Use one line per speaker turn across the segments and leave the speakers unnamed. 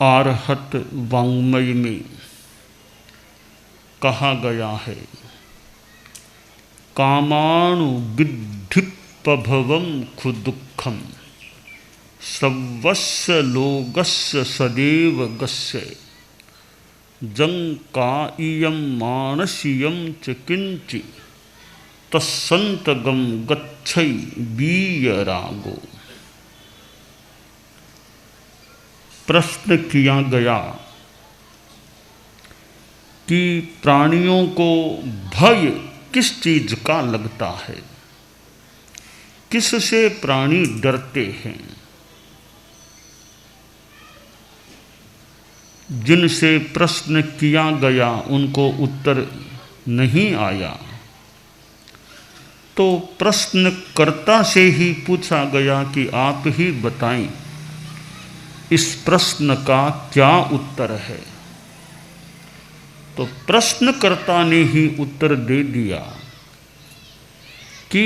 आरहत वाङ्मय में कहा गया है, कामाणु विद्धिपभवं खुदुःखम सर्वस्य लोकस्य सदैव गस्य जंकाइयं मानसीयं च किंचि तस्संतगम गच्छै वीयरागो। प्रश्न किया गया कि प्राणियों को भय किस चीज का लगता है, किससे प्राणी डरते हैं। जिनसे प्रश्न किया गया उनको उत्तर नहीं आया, तो प्रश्नकर्ता से ही पूछा गया कि आप ही बताएं इस प्रश्न का क्या उत्तर है। तो प्रश्नकर्ता ने ही उत्तर दे दिया कि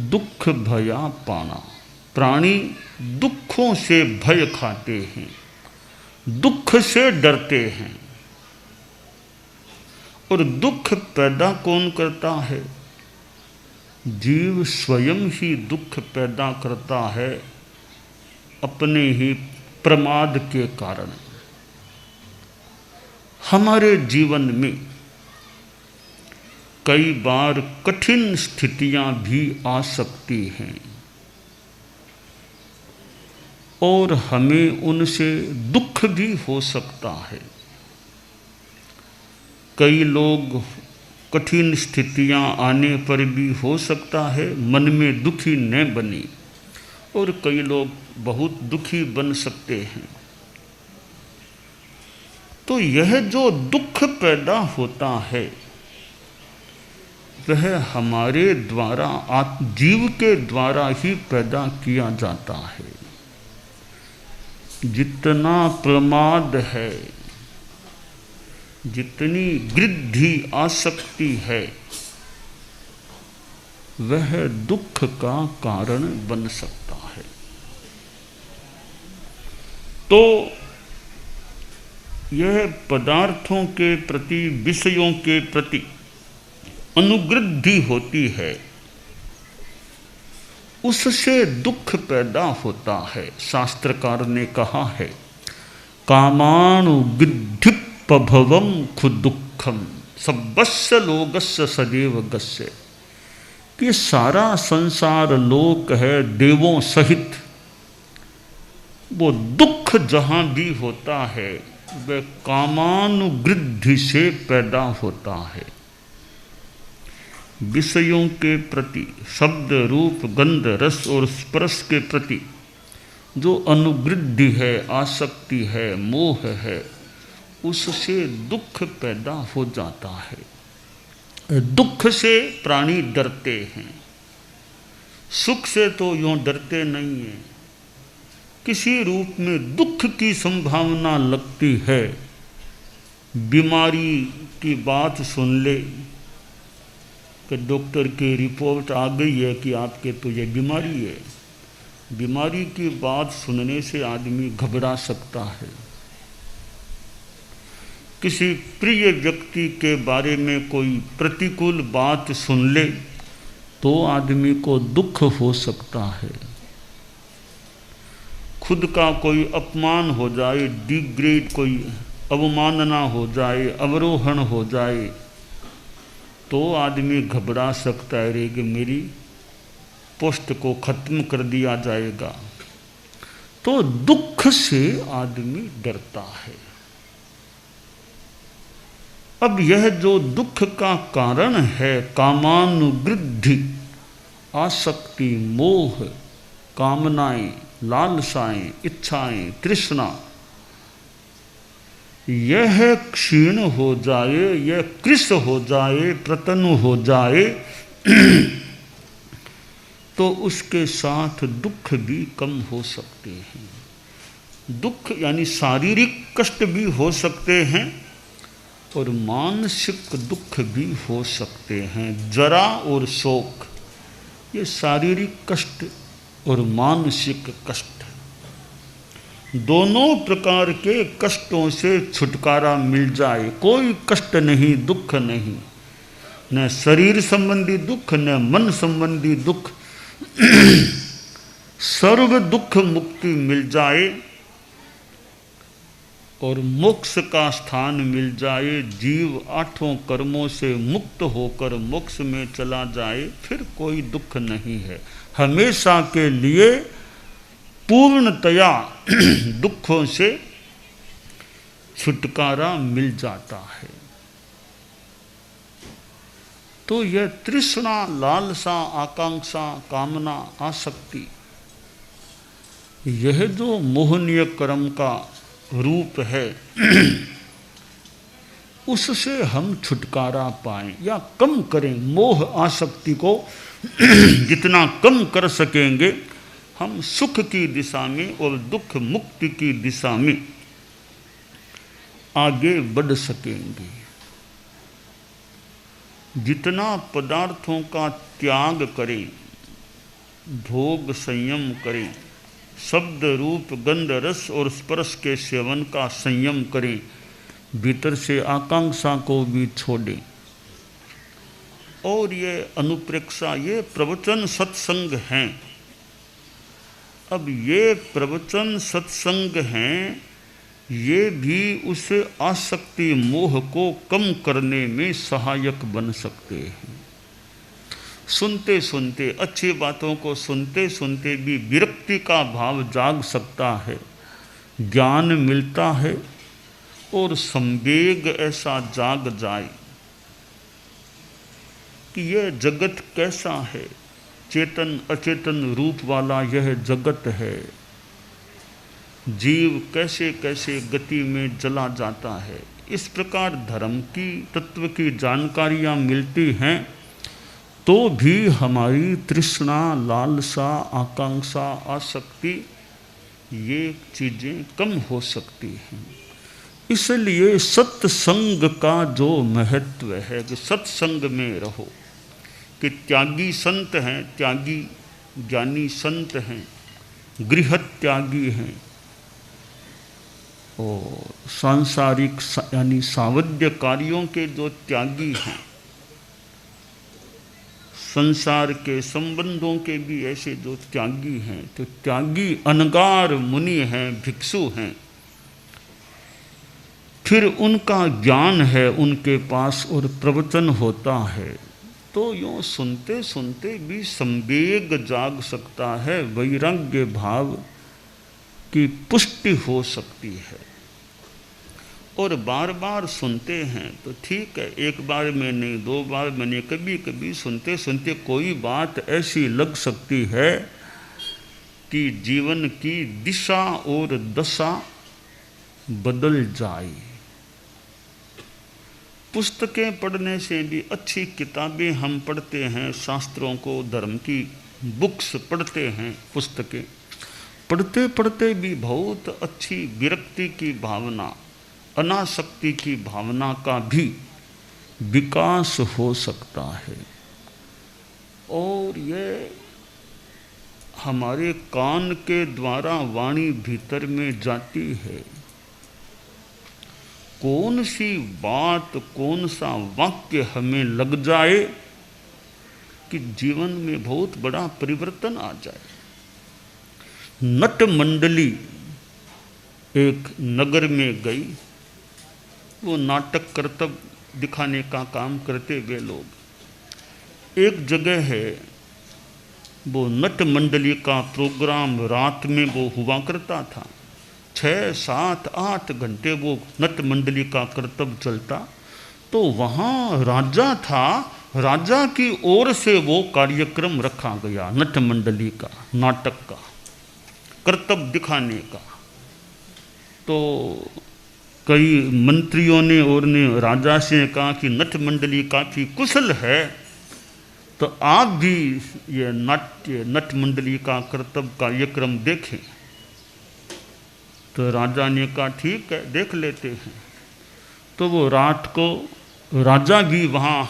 दुख भया पाना, प्राणी दुखों से भय खाते हैं, दुख से डरते हैं। और दुख पैदा कौन करता है? जीव स्वयं ही दुख पैदा करता है अपने ही प्रमाद के कारण। हमारे जीवन में कई बार कठिन स्थितियां भी आ सकती हैं और हमें उनसे दुख भी हो सकता है। कई लोग कठिन स्थितियां आने पर भी हो सकता है मन में दुखी न बने, और कई लोग बहुत दुखी बन सकते हैं। तो यह जो दुख पैदा होता है वह हमारे द्वारा, जीव के द्वारा ही पैदा किया जाता है। जितना प्रमाद है, जितनी वृद्धि आसक्ति है, वह दुख का कारण बन सकता है। तो यह पदार्थों के प्रति, विषयों के प्रति अनुवृद्धि होती है, उससे दुख पैदा होता है। शास्त्रकार ने कहा है, कामाणु विद्धिपभवं खुदुःखम सर्वस्य लोकस्य सदैव गस्य, कि सारा संसार लोक है देवों सहित, वो दुख जहाँ भी होता है वह कामानुवृद्धि से पैदा होता है। विषयों के प्रति, शब्द रूप गंध रस और स्पर्श के प्रति जो अनुवृद्धि है, आसक्ति है, मोह है, उससे दुख पैदा हो जाता है। दुख से प्राणी डरते हैं, सुख से तो यूं डरते नहीं हैं। किसी रूप में दुख की संभावना लगती है, बीमारी की बात सुन ले कि डॉक्टर की रिपोर्ट आ गई है कि आपके तो ये बीमारी है। बीमारी की बात सुनने से आदमी घबरा सकता है। किसी प्रिय व्यक्ति के बारे में कोई प्रतिकूल बात सुन ले तो आदमी को दुख हो सकता है। खुद का कोई अपमान हो जाए, डिग्रेड, कोई अवमानना हो जाए, अवरोहण हो जाए, तो आदमी घबरा सकता है रे कि मेरी पोस्ट को खत्म कर दिया जाएगा। तो दुख से आदमी डरता है। अब यह जो दुख का कारण है, कामानुवृद्धि, आसक्ति, मोह, कामनाएं, लालसाएं, इच्छाएं, तृष्णा, यह क्षीण हो जाए, यह कृश हो जाए, प्रतनु हो जाए तो उसके साथ दुख भी कम हो सकते हैं। दुख यानी शारीरिक कष्ट भी हो सकते हैं और मानसिक दुख भी हो सकते हैं। जरा और शोक, ये शारीरिक कष्ट और मानसिक कष्ट। दोनों प्रकार के कष्टों से छुटकारा मिल जाए। कोई कष्ट नहीं, दुख नहीं, न शरीर संबंधी दुख, न मन संबंधी दुख, सर्व दुख मुक्ति मिल जाए और मोक्ष का स्थान मिल जाए। जीव आठों कर्मों से मुक्त होकर मोक्ष में चला जाए, फिर कोई दुख नहीं है। हमेशा के लिए पूर्णतया दुखों से छुटकारा मिल जाता है। तो यह तृष्णा, लालसा, आकांक्षा, कामना, आसक्ति, यह जो मोहनीय कर्म का रूप है, उससे हम छुटकारा पाएं या कम करें। मोह आसक्ति को जितना कम कर सकेंगे, हम सुख की दिशा में और दुख मुक्ति की दिशा में आगे बढ़ सकेंगे। जितना पदार्थों का त्याग करें, भोग संयम करें, शब्द रूप गंध रस और स्पर्श के सेवन का संयम करें, भीतर से आकांक्षा को भी छोड़ें। और ये अनुप्रेक्षा, ये प्रवचन सत्संग हैं। अब ये प्रवचन सत्संग हैं, ये भी उस आसक्ति मोह को कम करने में सहायक बन सकते हैं। सुनते सुनते, अच्छी बातों को सुनते सुनते भी विरक्ति का भाव जाग सकता है, ज्ञान मिलता है और संवेग ऐसा जाग जाए कि यह जगत कैसा है, चेतन अचेतन रूप वाला यह जगत है, जीव कैसे कैसे गति में चला जाता है। इस प्रकार धर्म की, तत्व की जानकारियाँ मिलती हैं तो भी हमारी तृष्णा, लालसा, आकांक्षा, आसक्ति, ये चीज़ें कम हो सकती हैं। इसलिए सत्संग का जो महत्व है कि सत्संग में रहो, कि त्यागी संत हैं, त्यागी ज्ञानी संत हैं, गृहत त्यागी हैं, और सांसारिक यानी सावध्य कार्यों के जो त्यागी हैं, संसार के संबंधों के भी ऐसे जो त्यागी हैं, तो त्यागी अनगार मुनि हैं, भिक्षु हैं। फिर उनका ज्ञान है उनके पास और प्रवचन होता है, तो यूँ सुनते सुनते भी संवेग जाग सकता है, वैराग्य भाव की पुष्टि हो सकती है। और बार बार सुनते हैं तो ठीक है, एक बार में नहीं, दो बार में नहीं, कभी कभी सुनते सुनते कोई बात ऐसी लग सकती है कि जीवन की दिशा और दशा बदल जाए। पुस्तकें पढ़ने से भी, अच्छी किताबें हम पढ़ते हैं, शास्त्रों को, धर्म की बुक्स पढ़ते हैं, पुस्तकें पढ़ते पढ़ते भी बहुत अच्छी विरक्ति की भावना, अनासक्ति की भावना का भी विकास हो सकता है। और ये हमारे कान के द्वारा वाणी भीतर में जाती है। कौन सी बात, कौन सा वाक्य हमें लग जाए कि जीवन में बहुत बड़ा परिवर्तन आ जाए। नट मंडली एक नगर में गई, वो नाटक करतब दिखाने का काम करते वे लोग। एक जगह है, वो नट मंडली का प्रोग्राम रात में वो हुआ करता था, 6, 7, 8 घंटे वो नट मंडली का करतब चलता। तो वहाँ राजा था, राजा की ओर से वो कार्यक्रम रखा गया, नट मंडली का, नाटक का, करतब दिखाने का। तो कई मंत्रियों ने और ने राजा से कहा कि नट मंडली काफ़ी कुशल है, तो आप भी ये नाट्य नट मंडली का करतब कार्यक्रम देखें। तो राजा ने कहा ठीक है, देख लेते हैं। तो वो रात को राजा भी वहाँ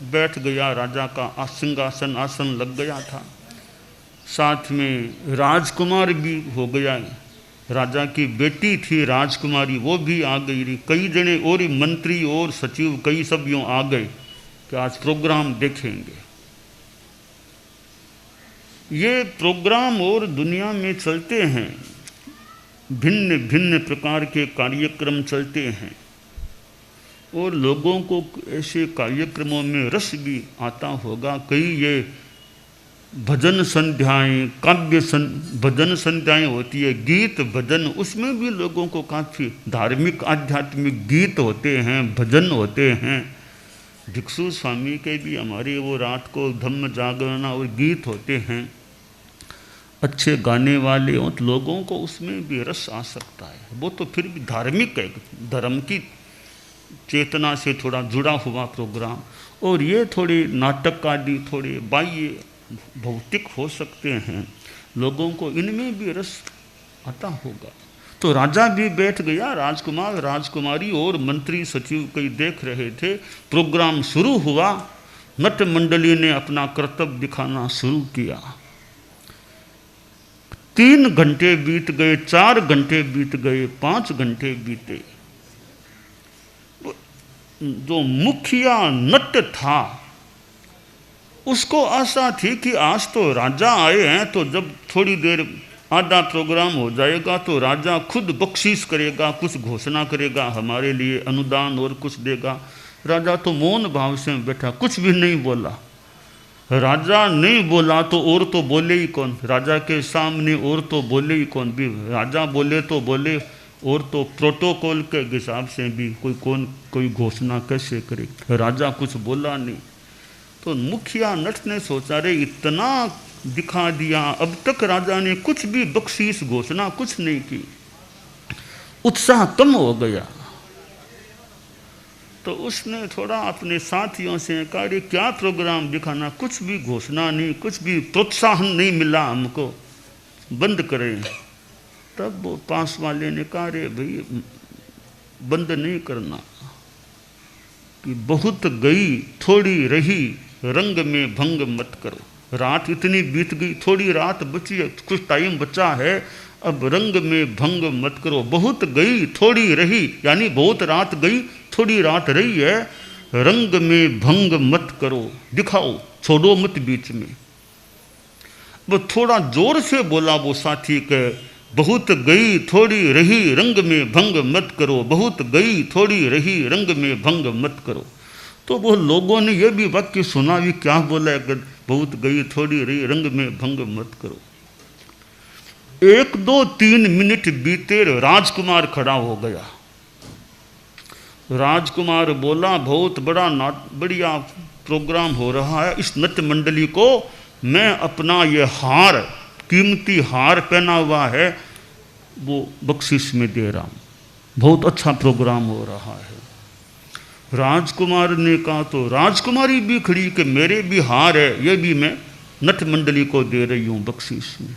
बैठ गया, राजा का सिंहासन आसन लग गया था, साथ में राजकुमार भी हो गया, राजा की बेटी थी राजकुमारी, वो भी आ गई। कई जने और मंत्री और सचिव कई सब यूँ आ गए कि आज प्रोग्राम देखेंगे। ये प्रोग्राम और दुनिया में चलते हैं, भिन्न भिन्न प्रकार के कार्यक्रम चलते हैं और लोगों को ऐसे कार्यक्रमों में रस भी आता होगा। कई ये भजन संध्याएं, भजन संध्याएं होती है, गीत भजन, उसमें भी लोगों को काफ़ी धार्मिक आध्यात्मिक गीत होते हैं, भजन होते हैं। भिक्षु स्वामी के भी हमारे वो रात को धम्म जागरण और गीत होते हैं, अच्छे गाने वाले हों तो लोगों को उसमें भी रस आ सकता है। वो तो फिर भी धार्मिक है, धर्म की चेतना से थोड़ा जुड़ा हुआ प्रोग्राम। और ये थोड़ी नाटक आदि थोड़े बाह्य भौतिक हो सकते हैं, लोगों को इनमें भी रस आता होगा। तो राजा भी बैठ गया, राजकुमार राजकुमारी और मंत्री सचिव कई देख रहे थे। प्रोग्राम शुरू हुआ, नट मंडली ने अपना कर्तव्य दिखाना शुरू किया। 3 घंटे बीत गए, 4 घंटे बीत गए, 5 घंटे बीते। जो मुखिया नट था उसको आशा थी कि आज तो राजा आए हैं, तो जब थोड़ी देर आधा प्रोग्राम हो जाएगा तो राजा खुद बख्शीश करेगा, कुछ घोषणा करेगा, हमारे लिए अनुदान और कुछ देगा। राजा तो मौन भाव से बैठा, कुछ भी नहीं बोला। राजा नहीं बोला तो और तो बोले ही कौन, राजा के सामने और तो बोले ही कौन। भी राजा बोले तो बोले, और तो प्रोटोकॉल के हिसाब से भी कोई घोषणा कैसे करे। राजा कुछ बोला नहीं। तो मुखिया नट ने सोचा, रे इतना दिखा दिया, अब तक राजा ने कुछ भी बख्शीश घोषणा कुछ नहीं की, उत्साह कम हो गया। तो उसने थोड़ा अपने साथियों से कहा, रे क्या प्रोग्राम दिखाना, कुछ भी घोषणा नहीं, कुछ भी प्रोत्साहन नहीं मिला हमको, बंद करें। तब वो पास वाले ने कहा, रे भाई बंद नहीं करना, कि बहुत गई थोड़ी रही, रंग में भंग मत करो। रात इतनी बीत गई, थोड़ी रात बची है, कुछ टाइम बचा है, अब रंग में भंग मत करो। बहुत गई थोड़ी रही, यानी बहुत रात गई थोड़ी रात रही है, रंग में भंग मत करो, दिखाओ, छोड़ो मत बीच में। वो थोड़ा जोर से बोला वो साथी के, बहुत गई थोड़ी रही, रंग में भंग मत करो, बहुत गई थोड़ी रही, रंग में भंग मत करो। तो वो लोगों ने ये भी वाक्य सुना, भी क्या बोला है, बहुत गई थोड़ी रही, रंग में भंग मत करो। 1, 2, 3 मिनट बीते, राजकुमार खड़ा हो गया। राजकुमार बोला, बहुत बढ़िया प्रोग्राम हो रहा है, इस नृत्य मंडली को मैं अपना ये हार, कीमती हार पहना हुआ है, वो बख्शिश में दे रहा हूँ, बहुत अच्छा प्रोग्राम हो रहा है। राजकुमार ने कहा, तो राजकुमारी भी खड़ी कि मेरे भी हार है, ये भी मैं नट मंडली को दे रही हूँ बख्शिश में।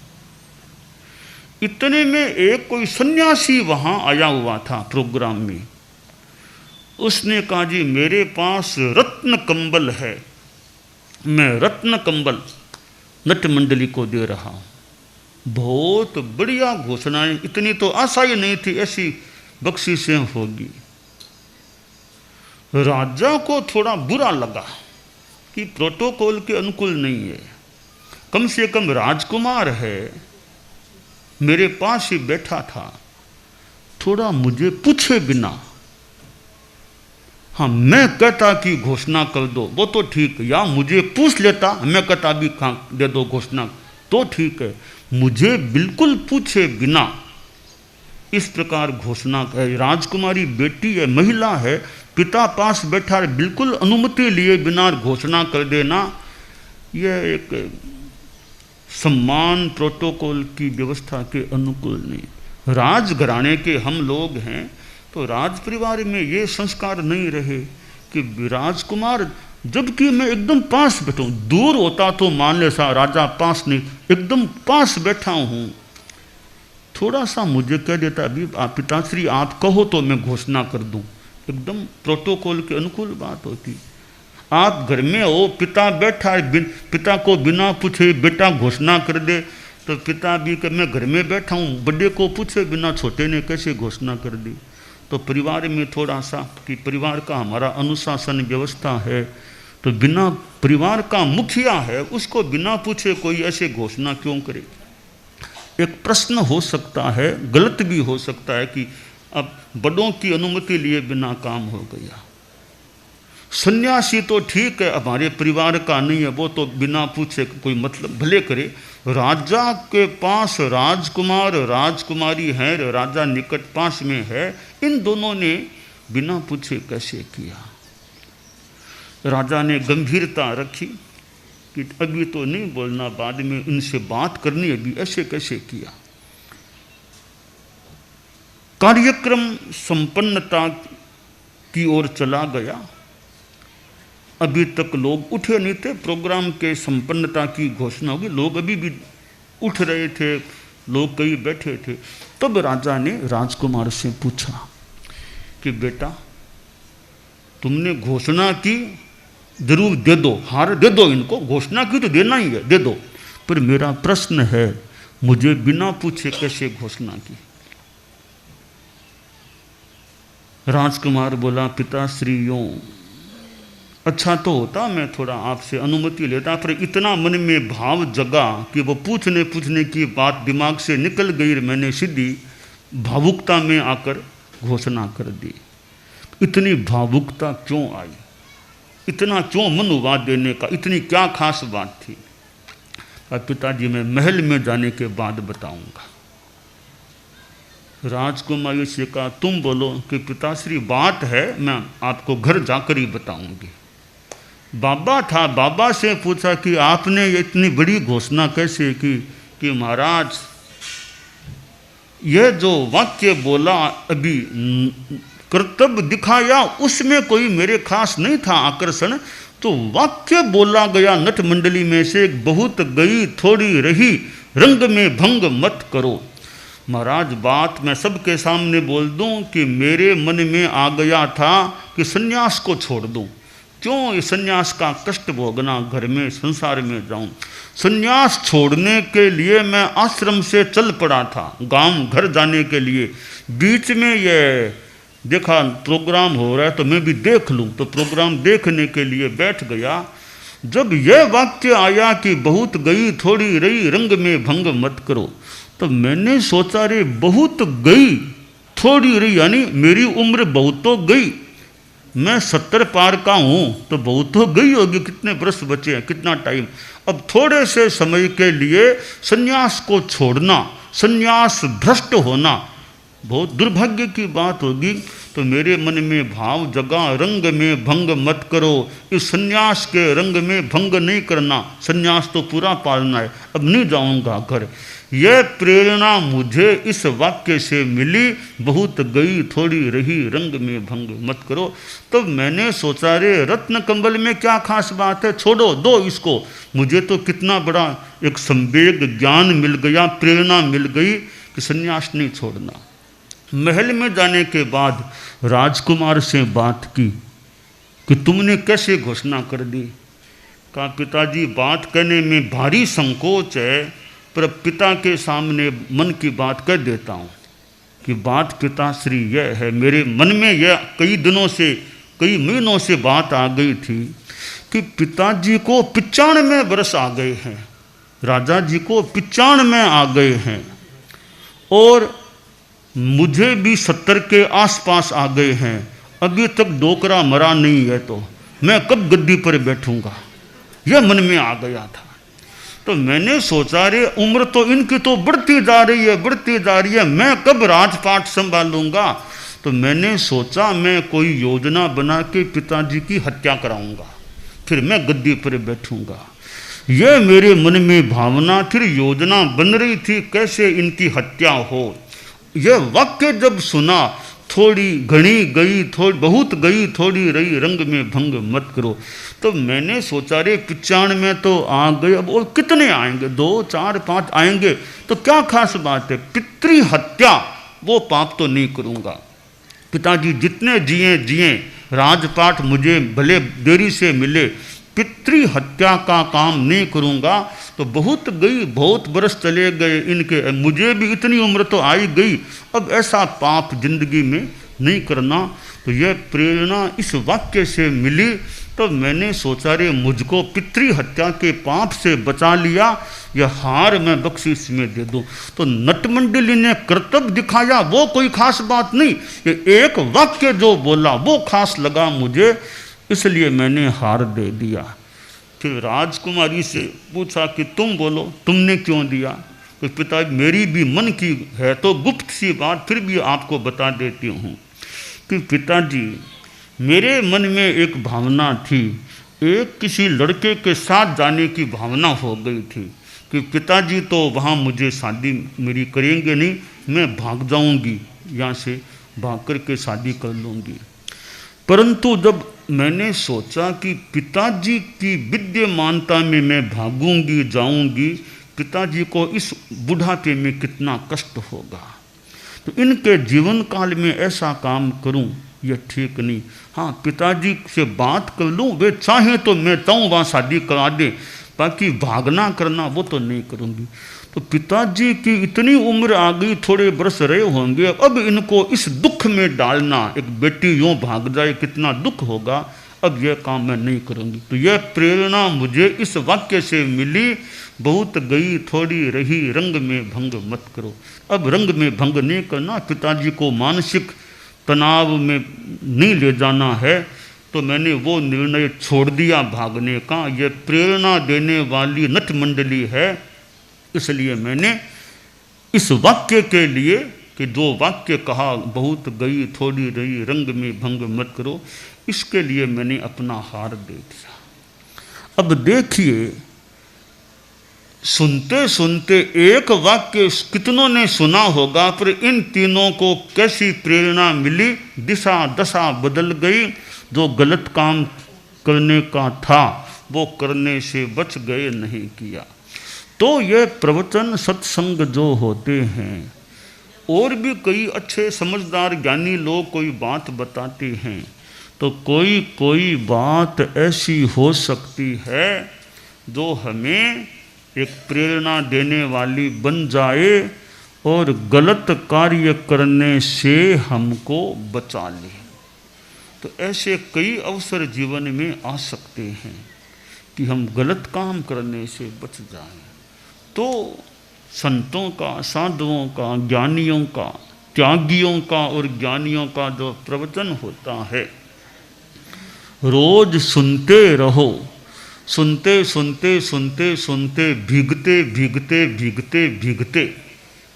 इतने में एक कोई सन्यासी वहाँ आया हुआ था प्रोग्राम में। उसने कहा, जी मेरे पास रत्न कंबल है, मैं रत्न कंबल नट मंडली को दे रहा हूँ। बहुत बढ़िया घोषणाएं, इतनी तो आशा ही नहीं थी ऐसी बख्शिशें होगी। राजा को थोड़ा बुरा लगा कि प्रोटोकॉल के अनुकूल नहीं है, कम से कम राजकुमार है, मेरे पास ही बैठा था, थोड़ा मुझे पूछे बिना, हाँ मैं कहता कि घोषणा कर दो वो तो ठीक, या मुझे पूछ लेता, मैं कहता भी दे दो घोषणा तो ठीक है, मुझे बिल्कुल पूछे बिना इस प्रकार घोषणा कर। राजकुमारी बेटी है, महिला है, पिता पास बैठा है, बिल्कुल अनुमति लिए बिना घोषणा कर देना, यह एक सम्मान प्रोटोकॉल की व्यवस्था के अनुकूल नहीं। राजघराने के हम लोग हैं, तो राज परिवार में ये संस्कार नहीं रहे कि राजकुमार, जबकि मैं एकदम पास बैठा हूँ, दूर होता तो मान ले सा राजा पास नहीं, एकदम पास बैठा हूँ, थोड़ा सा मुझे कह देता, अभी पिताश्री आप कहो तो मैं घोषणा कर दूँ, एकदम प्रोटोकॉल के अनुकूल बात होती। आप घर में हो, पिता बैठा है, पिता को बिना पूछे बेटा घोषणा कर दे, तो पिता भी कि मैं घर में बैठा हूँ, बड़े को पूछे बिना छोटे ने कैसे घोषणा कर दी। तो परिवार में थोड़ा सा कि परिवार का हमारा अनुशासन व्यवस्था है, तो बिना परिवार का मुखिया है उसको बिना पूछे कोई ऐसे घोषणा क्यों करे। एक प्रश्न हो सकता है, गलत भी हो सकता है कि अब बड़ों की अनुमति लिए बिना काम हो गया। सन्यासी तो ठीक है, हमारे परिवार का नहीं है, वो तो बिना पूछे कोई मतलब भले करे। राजा के पास राजकुमार राजकुमारी है, राजा निकट पास में है, इन दोनों ने बिना पूछे कैसे किया। राजा ने गंभीरता रखी कि अभी तो नहीं बोलना, बाद में इनसे बात करनी, अभी ऐसे कैसे किया। कार्यक्रम संपन्नता की ओर चला गया। अभी तक लोग उठे नहीं थे, प्रोग्राम के संपन्नता की घोषणा होगी, लोग अभी भी उठ रहे थे, लोग कई बैठे थे। तब राजा ने राजकुमार से पूछा कि बेटा तुमने घोषणा की, जरूर दे दो, हार दे दो इनको, घोषणा की तो देना ही है, दे दो, पर मेरा प्रश्न है मुझे बिना पूछे कैसे घोषणा की। राजकुमार बोला पिताश्रीयों, अच्छा तो होता मैं थोड़ा आपसे अनुमति लेता, पर इतना मन में भाव जगा कि वो पूछने की बात दिमाग से निकल गई, मैंने सीधी भावुकता में आकर घोषणा कर दी। इतनी भावुकता क्यों आई, इतना क्यों मन हुआ देने का, इतनी क्या खास बात थी। पिताजी मैं महल में जाने के बाद बताऊंगा। राजकुमारी से कहा तुम बोलो कि पिताश्री बात है, मैं आपको घर जाकर ही बताऊंगी। बाबा था, बाबा से पूछा कि आपने इतनी बड़ी घोषणा कैसे की कि महाराज यह जो वाक्य बोला अभी कर्तव्य दिखाया, उसमें कोई मेरे खास नहीं था आकर्षण, तो वाक्य बोला गया नट मंडली में से बहुत गई थोड़ी रही, रंग में भंग मत करो। महाराज बात मैं सबके सामने बोल दूं कि मेरे मन में आ गया था कि सन्यास को छोड़ दूं। क्यों इस सन्यास का कष्ट भोगना, घर में संसार में जाऊं। सन्यास छोड़ने के लिए मैं आश्रम से चल पड़ा था गांव घर जाने के लिए। बीच में ये देखा प्रोग्राम हो रहा है तो मैं भी देख लूं, तो प्रोग्राम देखने के लिए बैठ गया। जब यह वाक्य आया कि बहुत गई थोड़ी रही, रंग में भंग मत करो, तो मैंने सोचा रे बहुत गई थोड़ी रही, यानी मेरी उम्र बहुत तो गई, मैं 70 पार का हूँ तो बहुत तो गई होगी, कितने वर्ष बचे हैं, कितना टाइम। अब थोड़े से समय के लिए सन्यास को छोड़ना, सन्यास भ्रष्ट होना बहुत दुर्भाग्य की बात होगी। तो मेरे मन में भाव जगा, रंग में भंग मत करो, इस सन्यास के रंग में भंग नहीं करना, सन्यास तो पूरा पालना है, अब नहीं जाऊंगा घर। यह प्रेरणा मुझे इस वाक्य से मिली, बहुत गई थोड़ी रही, रंग में भंग मत करो। तो मैंने सोचा रे रत्न कंबल में क्या खास बात है, छोड़ो दो इसको। मुझे तो कितना बड़ा एक संवेग ज्ञान मिल गया, प्रेरणा मिल गई कि सन्यास नहीं छोड़ना। महल में जाने के बाद राजकुमार से बात की कि तुमने कैसे घोषणा कर दी। कहा पिताजी बात करने में भारी संकोच है, पर पिता के सामने मन की बात कह देता हूँ कि बात पिताश्री यह है, मेरे मन में यह कई दिनों से कई महीनों से बात आ गई थी कि पिताजी को 95 वर्ष आ गए हैं, राजा जी को 95 आ गए हैं, और मुझे भी 70 के आसपास आ गए हैं। अभी तक डोकरा मरा नहीं है, तो मैं कब गद्दी पर बैठूंगा, यह मन में आ गया था। तो मैंने सोचा रे उम्र तो इनकी तो बढ़ती जा रही है, बढ़ती जा रही है, मैं कब राजपाट संभालूंगा। तो मैंने सोचा मैं कोई योजना बना के पिताजी की हत्या कराऊंगा, फिर मैं गद्दी पर बैठूंगा। यह मेरे मन में भावना थी, योजना बन रही थी कैसे इनकी हत्या हो। यह वाक्य जब सुना, थोड़ी घनी गई थोड़ी बहुत गई थोड़ी रही, रंग में भंग मत करो, तो मैंने सोचा रे 95 तो आ गए, अब और कितने आएंगे, 2 4 5 आएंगे तो क्या खास बात है। पितृ हत्या वो पाप तो नहीं करूँगा। पिताजी जितने जिए जिए, राजपाट मुझे भले देरी से मिले, पितृ हत्या का काम नहीं करूँगा तो बहुत गई, बहुत बरस चले गए इनके, मुझे भी इतनी उम्र तो आई गई, अब ऐसा पाप जिंदगी में नहीं करना। तो यह प्रेरणा इस वाक्य से मिली। तो मैंने सोचा रे मुझको पितृ हत्या के पाप से बचा लिया, यह हार मैं बख्शिश में दे दूं। तो नटमंडली ने कर्तव्य दिखाया, वो कोई खास बात नहीं, ये एक वाक्य जो बोला वो खास लगा मुझे, इसलिए मैंने हार दे दिया। फिर राजकुमारी से पूछा कि तुम बोलो, तुमने क्यों दिया? तो पिताजी मेरी भी मन की है तो गुप्त सी बात फिर भी आपको बता देती हूँ कि पिताजी मेरे मन में एक भावना थी, एक किसी लड़के के साथ जाने की भावना हो गई थी कि पिताजी तो वहाँ मुझे शादी मेरी करेंगे नहीं, मैं भाग जाऊँगी, यहाँ से भाग कर के शादी कर लूँगी। परंतु जब मैंने सोचा कि पिताजी की विद्यमानता में मैं भागूंगी जाऊंगी, पिताजी को इस बुढ़ापे में कितना कष्ट होगा, तो इनके जीवन काल में ऐसा काम करूं यह ठीक नहीं। हाँ, पिताजी से बात कर लूं, वे चाहें तो मैं चाहूँ वहाँ शादी करा दें, बाकी भागना करना वो तो नहीं करूँगी। तो पिताजी की इतनी उम्र आ गई, थोड़े बरस रहे होंगे, अब इनको इस दुख में डालना, एक बेटी यूँ भाग जाए कितना दुख होगा, अब यह काम मैं नहीं करूँगी। तो यह प्रेरणा मुझे इस वाक्य से मिली, बहुत गई थोड़ी रही, रंग में भंग मत करो। अब रंग में भंग नहीं करना, पिताजी को मानसिक तनाव में नहीं ले जाना है। तो मैंने वो निर्णय छोड़ दिया भागने का। यह प्रेरणा देने वाली नटमंडली है, इसलिए मैंने इस वाक्य के लिए कि जो वाक्य कहा, बहुत गई थोड़ी रही, रंग में भंग मत करो, इसके लिए मैंने अपना हार दे दिया। अब देखिए, सुनते सुनते एक वाक्य कितनों ने सुना होगा, पर इन तीनों को कैसी प्रेरणा मिली, दिशा दशा बदल गई। जो गलत काम करने का था वो करने से बच गए, नहीं किया। तो ये प्रवचन सत्संग जो होते हैं, और भी कई अच्छे समझदार ज्ञानी लोग कोई बात बताते हैं, तो कोई कोई बात ऐसी हो सकती है जो हमें एक प्रेरणा देने वाली बन जाए और गलत कार्य करने से हमको बचा ले। तो ऐसे कई अवसर जीवन में आ सकते हैं कि हम गलत काम करने से बच जाएं। तो संतों का, साधुओं का, ज्ञानियों का, त्यागियों का और ज्ञानियों का जो प्रवचन होता है, रोज सुनते रहो। सुनते सुनते सुनते सुनते भीगते भीगते भीगते भीगते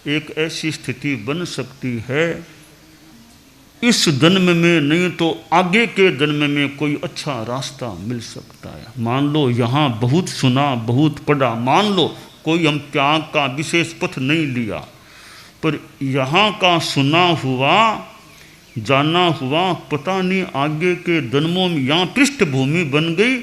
एक ऐसी स्थिति बन सकती है, इस जन्म में नहीं तो आगे के जन्म में कोई अच्छा रास्ता मिल सकता है। मान लो यहाँ बहुत सुना, बहुत पढ़ा, मान लो कोई हम त्याग का विशेष पथ नहीं लिया, पर यहाँ का सुना हुआ, जाना हुआ, पता नहीं आगे के जन्मों में यहाँ पृष्ठभूमि बन गई,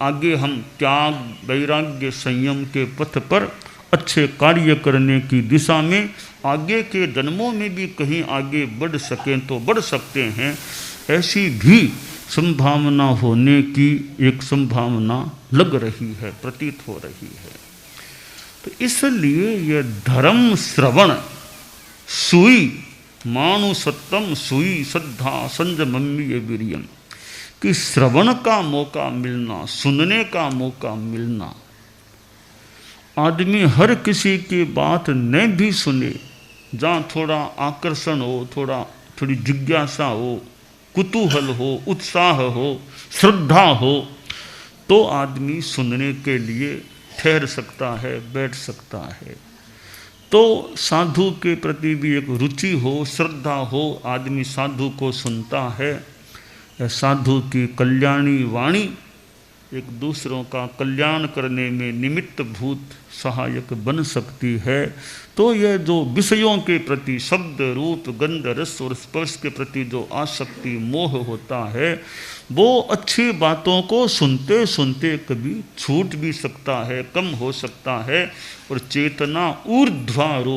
आगे हम त्याग, वैराग्य, संयम के पथ पर अच्छे कार्य करने की दिशा में आगे के जन्मों में भी कहीं आगे बढ़ सकें तो बढ़ सकते हैं। ऐसी भी संभावना होने की एक संभावना लग रही है, प्रतीत हो रही है। तो इसलिए यह धर्म श्रवण सुई मानुसत्तम सुई श्रद्धा संजमम्य वीर्यम, कि श्रवण का मौका मिलना, सुनने का मौका मिलना। आदमी हर किसी की बात न भी सुने, जहाँ थोड़ा आकर्षण हो, थोड़ी जिज्ञासा हो, कुतूहल हो, उत्साह हो, श्रद्धा हो, तो आदमी सुनने के लिए ठहर सकता है, बैठ सकता है। तो साधु के प्रति भी एक रुचि हो, श्रद्धा हो, आदमी साधु को सुनता है। साधु की कल्याणी वाणी एक दूसरों का कल्याण करने में निमित्त भूत सहायक बन सकती है। तो यह जो विषयों के प्रति, शब्द, रूप, गंध, रस और स्पर्श के प्रति जो आसक्ति, मोह होता है, वो अच्छी बातों को सुनते सुनते कभी छूट भी सकता है, कम हो सकता है, और चेतना ऊर्ध्वारोह